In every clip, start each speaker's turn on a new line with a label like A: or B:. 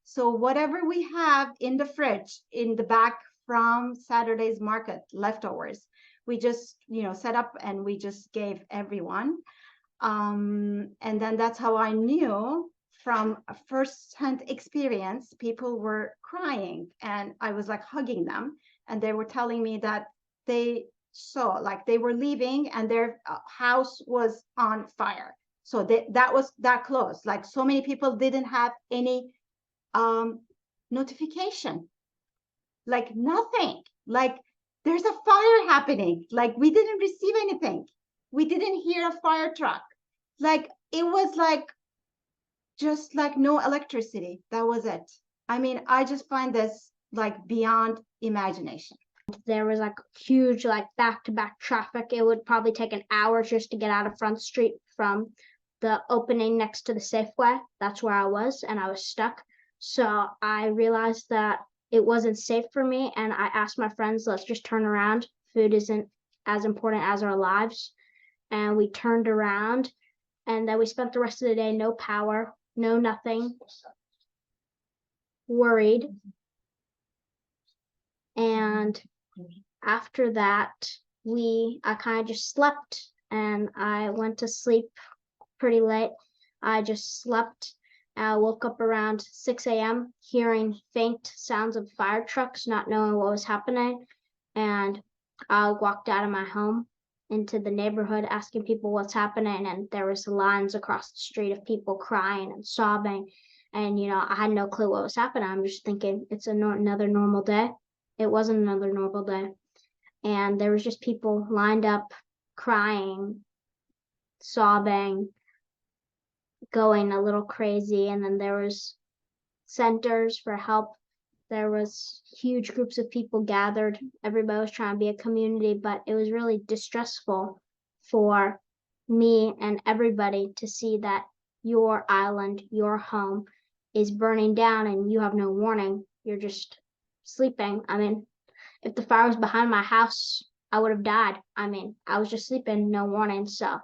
A: So whatever we have in the fridge, in the back from Saturday's market, leftovers, we just, set up and we just gave everyone. And then that's how I knew from a first-hand experience, people were crying and I was like hugging them. And they were telling me that they saw, like they were leaving and their house was on fire. So that was that close. Like so many people didn't have any notification, like nothing. Like there's a fire happening. Like we didn't receive anything. We didn't hear a fire truck. Like it was like just like no electricity. That was it. I mean, I just find this like beyond imagination.
B: There was like huge like back-to-back traffic. It would probably take an hour just to get out of Front Street from the opening next to the Safeway. That's where I was, and I was stuck. So I realized that it wasn't safe for me, and I asked my friends, let's just turn around. Food isn't as important as our lives. And we turned around, and then we spent the rest of the day no power, no nothing, worried. And after that, I kind of just slept, and I went to sleep pretty late. I just slept. I woke up around 6 a.m. hearing faint sounds of fire trucks, not knowing what was happening. And I walked out of my home into the neighborhood asking people what's happening, and there was lines across the street of people crying and sobbing. And I had no clue what was happening. I'm just thinking it's another normal day. It wasn't another normal day. And there was just people lined up crying, sobbing, going a little crazy. And then there was centers for help. There was huge groups of people gathered. Everybody was trying to be a community, but it was really distressful for me and everybody to see that your island, your home is burning down and you have no warning. You're just sleeping. I mean, if the fire was behind my house, I would have died. I mean, I was just sleeping, no warning, so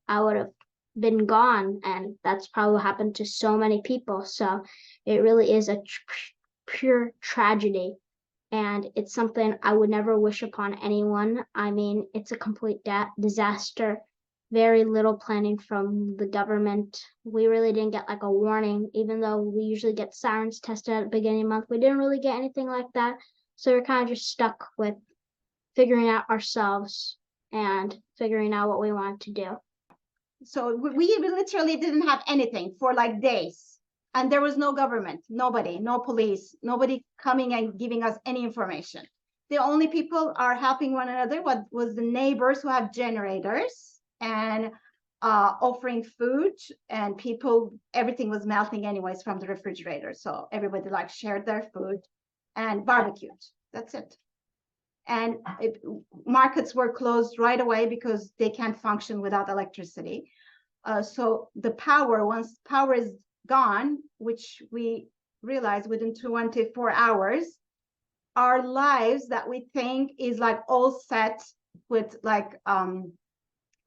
B: I would have been gone, and that's probably what happened to so many people. So it really is a pure tragedy, and it's something I would never wish upon anyone. I mean, it's a complete disaster. Very little planning from the government. We really didn't get like a warning, even though we usually get sirens tested at the beginning of the month. We didn't really get anything like that. So we're kind of just stuck with figuring out ourselves and figuring out what we wanted to do.
A: So we literally didn't have anything for like days. And there was no government, nobody, no police, nobody coming and giving us any information. The only people are helping one another was the neighbors who have generators and offering food, and people, everything was melting anyways from the refrigerator. So everybody like shared their food and barbecued. That's it. And markets were closed right away because they can't function without electricity. So the power, once power is gone, which we realized within 24 hours, our lives that we think is like all set with like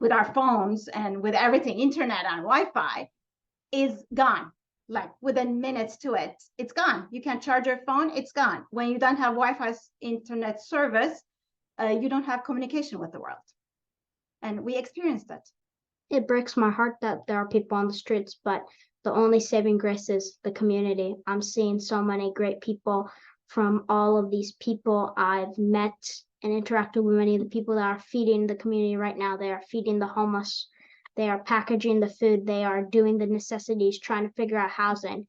A: with our phones and with everything, internet and Wi-Fi, is gone. Like within minutes to it, it's gone. You can't charge your phone, it's gone. When you don't have Wi-Fi internet service, you don't have communication with the world. And we experienced it.
B: It breaks my heart that there are people on the streets, but the only saving grace is the community. I'm seeing so many great people from all of these people I've met and interacted with. Many of the people that are feeding the community right now. They are feeding the homeless. They are packaging the food. They are doing the necessities, trying to figure out housing.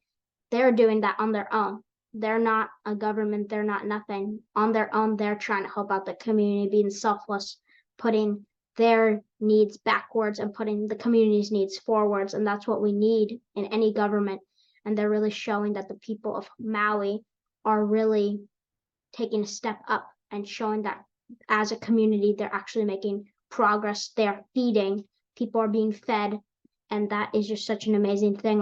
B: They're doing that on their own. They're not a government. They're not nothing. On their own, they're trying to help out the community, being selfless, putting their needs backwards and putting the community's needs forwards. And that's what we need in any government. And they're really showing that the people of Maui are really taking a step up and showing that as a community, they're actually making progress. They're feeding. People are being fed. And that is just such an amazing thing.